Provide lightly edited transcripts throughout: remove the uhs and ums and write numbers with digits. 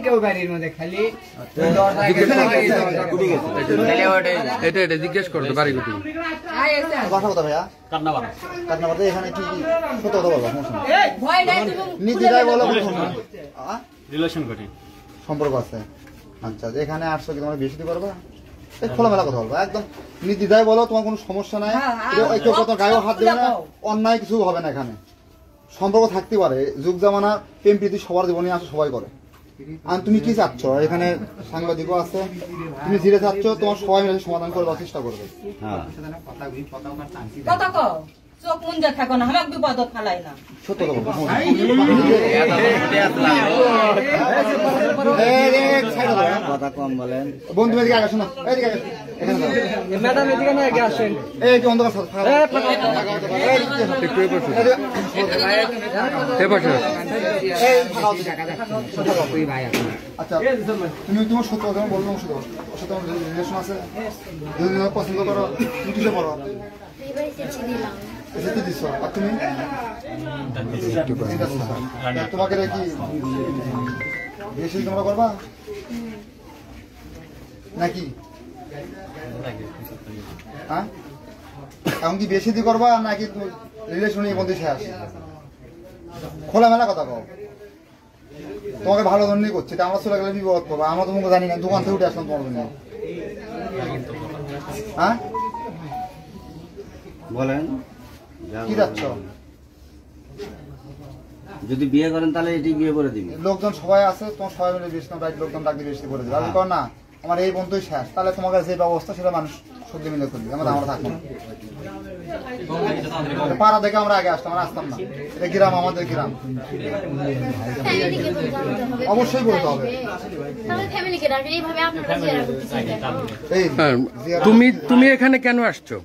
কেউ বাড়ির মধ্যে খালি এটা জিজ্ঞেস করতো বাড়ি কোথায় বাসা কোথা ভাইয়া? কাটনাবাড়ি। এখানে কি সত্য কথা বলবো? নিজেরাই বলো রিলেশন করি সম্পর্ক আছে। আচ্ছা, এখানে আসছো কি তোমরা বেশি দিতে পারবা? খোলামেলা কথা বলবো, একদম নির্দ্বিধায় বলো, তোমার কোনো সমস্যা নাই। কেউ কত গায়েও হাত দেবে না, অন্যায় কিছু হবে না। এখানে সম্পর্ক থাকতে পারে, যুগ জামানা প্রেম প্রীতি সবার জীবনে আসে, সবাই করে। আর তুমি কি চাচ্ছ? এখানে সাংবাদিকও আছে, তুমি ধীরে চাচ্ছ, তোমার সবাই মিলে সমাধান করবার চেষ্টা করবে। চোখ মুঞ্জা থাকো না, আমাকে বিপদ ফালাই না। সত্য কথা বলবো। কথা কম বলেন। বন্ধু এদিকে আগে শোনো, এদিকে ম্যাডাম এদিকে না আগে আসেন। এই কি অন্ধকার আচ্ছা, তুমি তোমার সত্য কথা বলবো। সত্য রিলেশন আছে, যদি পছন্দ করো, তুমি কিসে পড়ো? আর তুমি তোমাকে কি বেশি তোমরা করবা নাকি? হ্যাঁ, এখন কি বেশি দিয়ে করবা নাকি রিলেশনের মধ্যে শেষ? খোলামেলা কথা কও। তোমাকে ভালো ধরনের করছে, আমরা চলে গেলে বিপদ করবো। আমরা তোমাকে জানি না, দোকান থেকে উঠে আসলাম তোমার জন্য। হ্যাঁ বলেন কি যাচ্ছ? যদি বিয়ে করেন তাহলে এটি বিয়ে করে দিবি। লোকজন সবাই আছে, তোমার সবাই মিলে বেশি লোকজন ডাক দিয়ে বেশি করে দিবে। আমি কর না, আমার এই বন্ধুই শেষ, তাহলে তোমার যে ব্যবস্থা সেটা মানুষ সহ্য মিলে করবে। আমরা থাকবো না, পাড়া দেখে আমরা আগে আসতাম, আমরা আসতাম না। এটা গ্রাম, আমাদের গ্রাম, অবশ্যই বলতে হবে। তুমি এখানে কেন আসছো?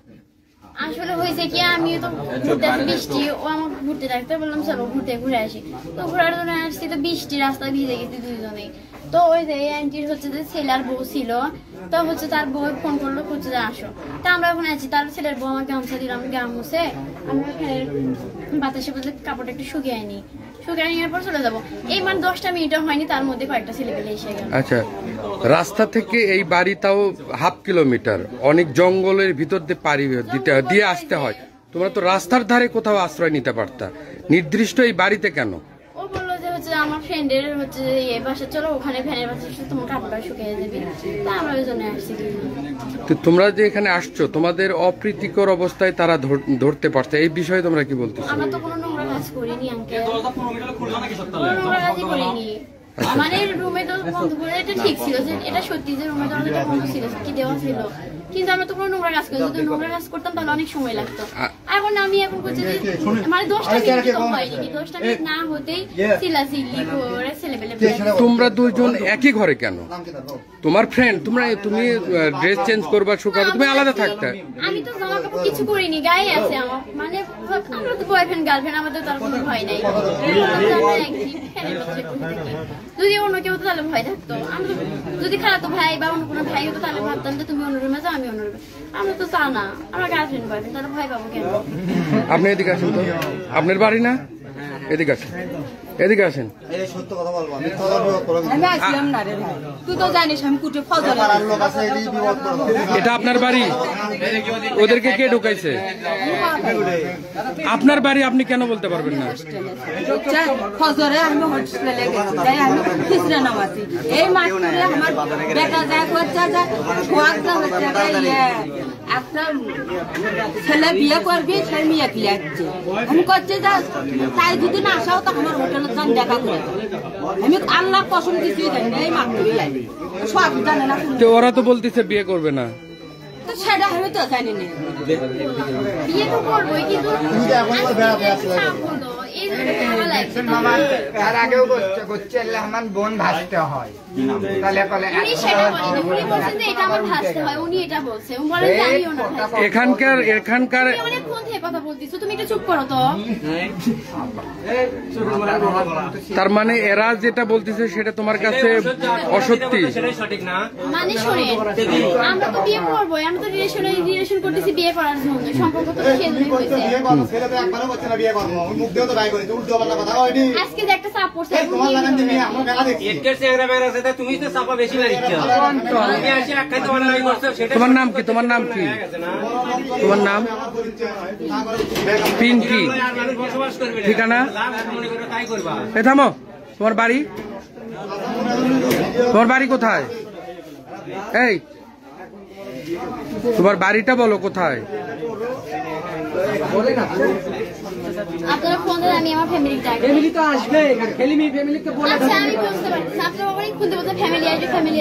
আসলে হয়েছে কি, আমিও তো ঘুরতে আসি, বৃষ্টি ও আমাকে ঘুরতে ডাকতে, বললাম চলো ঘুরে আসি। তো ঘোরার জন্য আসছি, তো বৃষ্টি, রাস্তা ভিজে গেছি দুইজনেই। তো ওই যে আন্টির হচ্ছে যে ছেলে আর বউ ছিল, তো হচ্ছে তার বউ ফোন করলো, হচ্ছে যে আসো। তা আমরা এখন আছি, তার ছেলের বউ আমাকে গামছা দিলাম, গাম মুছে আমি ওখানে বাতাসে বলতে কাপড়টা একটু শুকিয়ে আনি, শুকিয়ে নেওয়ার পর চলে যাবো। এই মানে 10টা মিনিটও হয়নি, তার মধ্যে কয়েকটা ছেলে পেলে এসে গেল। আচ্ছা, রাস্তা থেকে এই বাড়িটাও 1/2 কিলোমিটার, অনেক জঙ্গলের ভিতর দিয়ে পাড়ি দিয়ে আসতে হয়। তোমরা তো রাস্তার ধারে কোথাও আশ্রয় নিতে পারতা, নির্দিষ্ট এই বাড়িতে কেন? ও বললো যে হচ্ছে আমার ফ্রেন্ডের হচ্ছে এই বাসা, চলো ওখানে ফ্যানের বাসা তোমার কাপড়টা শুকিয়ে দেবে। তা আমরা ওই জন্য আসছি। তো তোমরা যে এখানে আসছো, তোমাদের অপ্রীতিকর অবস্থায় তারা ধরতে পারছে, এই বিষয়ে তোমরা কি বলতেছো? আমরা তো কোনো নোংরা কাজ করিনি আঙ্কেল, নোংরা কাজই করিনি। মানে রুমে তো বন্ধ করে, এটা ঠিক ছিল যে এটা সত্যি যে রুমে দরজাটা বন্ধ ছিল, কি দেওয়া ছিল, কিন্তু আমরা তো কোনো নোংরা কাজ করি। যদি নোংরা কাজ করতাম তাহলে অনেক সময় লাগতো। এখন আমি এখন করছি যে মানে 10টা মিনিট তো হয়নি, 10টা মিনিট না হতেই চিল্লাচিল্লি করে ছেলেপেলে। তোমরা দুইজন একই ঘরে কেন? তোমার ফ্রেন্ড, তুমি ড্রেস চেঞ্জ করবা, শুকাবে, তুমি আলাদা থাকতে। আমি তো জামা কাপড় কিছু করিনি, গায়ে আছে আমার, মানে আমরা তো বয়ফ্রেন্ড গার্লফ্রেন্ড, আমাদের তার কোনো ভয় নাই। যদি অন্য কেউ তো তাহলে ভয় থাকতো। আমরা যদি খারাপ ভাই বা অন্য কোনো ভাই হতো তাহলে ভাবতাম যে তুমি অন্য রুমে যাও, আমি অন্য রুমে। আমরা তো তা না, আমরা গার্লফ্রেন্ড বয়ফ্রেন্ড, তাহলে ভয় পাবো কেন? আপনি এদিকে আসেন তো, আপনার বাড়ি না? এদিকে আসেন, এদিকে আসেন। সত্য কথা বলবো, আমি আসলাম না রে ভাই, তুই তো জানিস আমি কুটে ফজর। এটা আপনার বাড়ি? ওদেরকে কে ঢুকাইছে? আপনার বাড়ি, আপনি কেন বলতে পারবেন না? ফজরে আমি হোস্টেলে গেছি, তাই আমি খিচড়া নামাছি। এই মাত্র আমার বেটা যায় করছে যে সোয়াগটা হচ্ছে একটা ছেলে বিয়ে করবি, সে মেয়ে কি যাচ্ছে। আমি করছে যে তাই যদি না আসাও তো আমার হোটেলে যান দেখা করে। আমি আল্লাহ কসম কিছুই জানি না, এই মাত্র সব জানে না। তো ওরা তো বলতেছে বিয়ে করবে না, তো সেটা আমি তো জানি না। বিয়ে তো করবোই, কিন্তু তার আগেও করছে আমার বোন ভাসতে হয়, তাহলে এখানকার কথা বলতেছো, তুমি এটা চুপ করো তো। তার মানে এরা যেটা বলতেছে সেটা তোমার কাছে অসত্যি? মানে শোনেন, আমরা তো বিয়ে করবো, আমরা তো রিলেশন করতেছি বিয়ে করার জন্য, সম্পর্ক তো কথা ওইটি আজকে যে একটা চাপ পড়ছে এই তোমার লাগান দিবি আমরা মেলা দেখছি তোমার নাম কি? তোমার নাম কি? তোমার নাম? পিঙ্কি। ঠিকানা? এই থামো। তোমার বাড়ি? তোমার বাড়ি কোথায়? এই তোমার বাড়িটা বলো কোথায়? আপনারা ফোন দেন, আমি আমার ফ্যামিলি ডাকি। ফ্যামিলি তো আসবে, ফ্যামিলিকে বলে আচ্ছা আমি বুঝতে পারছি, আপনারা বাবারই খুঁজতে বলতে ফ্যামিলি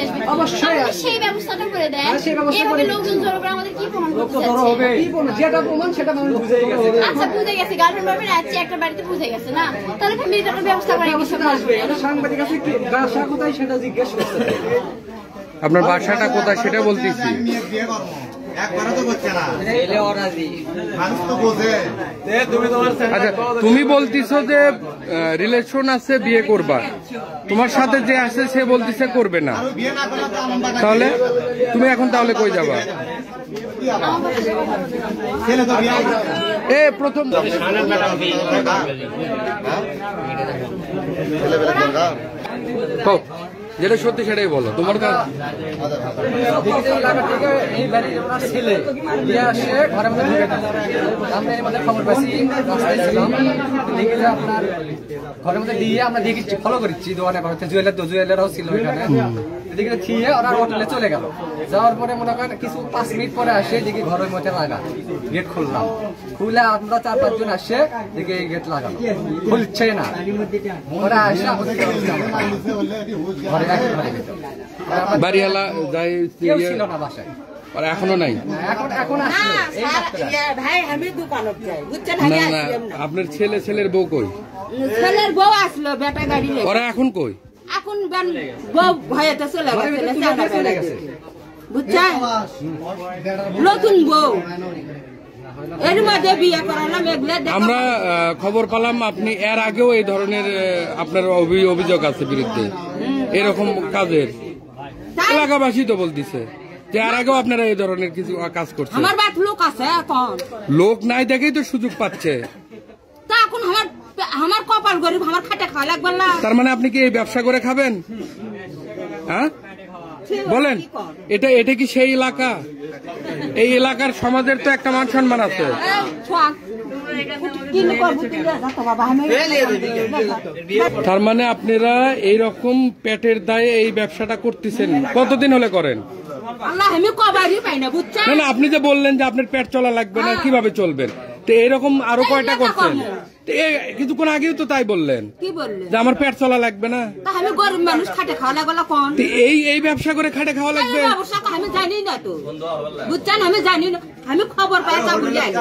আসবে। অবশ্যই আপনি সেই ব্যবস্থাটা করে দেন। হ্যাঁ, সেই ব্যবস্থা এভাবে করে দিই। লোকজন জড়ো করে আমাদের কি প্রমাণ করতে ধরো চাচ্ছে? হবে কি বলবো, যেটা প্রমাণ সেটা মানুষ বুঝে গেছে। আচ্ছা বুঝে গেছে, গার্লফ্রেন্ড বয়ফ্রেন্ড আছে একটা বাড়িতে বুঝে গেছে না, তাহলে ফ্যামিলিতে একটা ব্যবস্থা করে কিছু আসবে এটা সাংবাদিক আছে কি বাসা কোথায় সেটা জিজ্ঞেস করতে হবে। আপনার বাসাটা কোথায় সেটা বলতেছি। বিয়ে করবো একবারও তো করছে না, মানুষ তো বোঝে। আচ্ছা তুমি বলতিছো যে রিলেশন আছে, বিয়ে করবা, তোমার সাথে যে আছে সে বলতিছে করবে না, বিয়ে না করলে তো আমার তাহলে তুমি এখন তাহলে কই যাবা? ছেলে তো বিয়ে করবে। এ প্রথম কও, যেটা সত্যি সেটাই বলো। তোমার কাছে এলাকা থেকে এই বাড়ির ওনার ছেলে নিয়ে আসে ঘরের মধ্যে ঢুকে দেয়। আমরা এর মধ্যে খবর পাইছি, রাস্তায় ছিলাম, দেখি যে আপনার ঘরের মধ্যে দিয়ে আমরা দেখি ফলো করেছি দোকানে জুয়েলারও ছিল এখানে। এদিকে থিয়ে ওরা হোটেলে চলে গেল। যাওয়ার পরে মনে করেন কিছু 5 মিনিট পরে আসে দেখি ঘরের মধ্যে লাগা, গেট খুললাম, খুলে আমরা 4-5 জন আসে দেখি এই গেট লাগানো, খুলছে না। ওরা আসে আমাদের ঘরে বাড়িওয়ালা যাই কেউ ছিল না বাসায়, আর এখনো নাই? এখন আসলো এই মাত্র। ভাই আমি দোকানত যাই, বুঝছেন? না না, আপনার ছেলের বউ কই? ছেলের বউ আসলো বেটা গাড়ি নিয়ে। ওরা এখন কই? এখন বউ ভয়েতে চলে গেছে, বুঝছেন? নতুন বউ এর মধ্যে বিয়ে করালাম। এগুলো আমরা খবর পেলাম আপনি এর আগেও এই ধরনের আপনার অভিযোগ আছে বিরুদ্ধে এরকম কাজের। এলাকাবাসী তো বলতেছে যে এর আগেও আপনারা এই ধরনের কিছু কাজ করছেন। আমার বাপ লোক আছে, এখন লোক নাই দেখেই তো সুযোগ পাচ্ছে। তা এখন আমার কপাল গরিব, আমার খাটে খাওয়া লাগবে না। তার মানে আপনি কি এই ব্যবসা করে খাবেন? হ্যাঁ বলেন, এটা কি সেই এলাকা? এই এলাকার সমাজের তো একটা মান সম্মান আছে। তার মানে আপনারা এইরকম পেটের দায়ে এই ব্যবসাটা করতেছেন, কতদিন হলে করেন? আল্লাহ আমি কবারই পাই না, বুঝছেন? না না, আপনি যে বললেন যে আপনার পেট চলা লাগবে না, কিভাবে চলবেন? তো এরকম আরো কয়টা করছেন? কিছুক্ষণ আগেও তো তাই বললেন কি বললেন যে আমার পেট চলা লাগবে না। তা আমি গরিব মানুষ, খাটে খাওয়া লাগবে না। কোন এই ব্যবসা করে খাটে খাওয়া লাগবে? ব্যবসা আমি জানি না তো, বুঝছেন? আমি জানি না, আমি খবর পাই তা বুঝাই।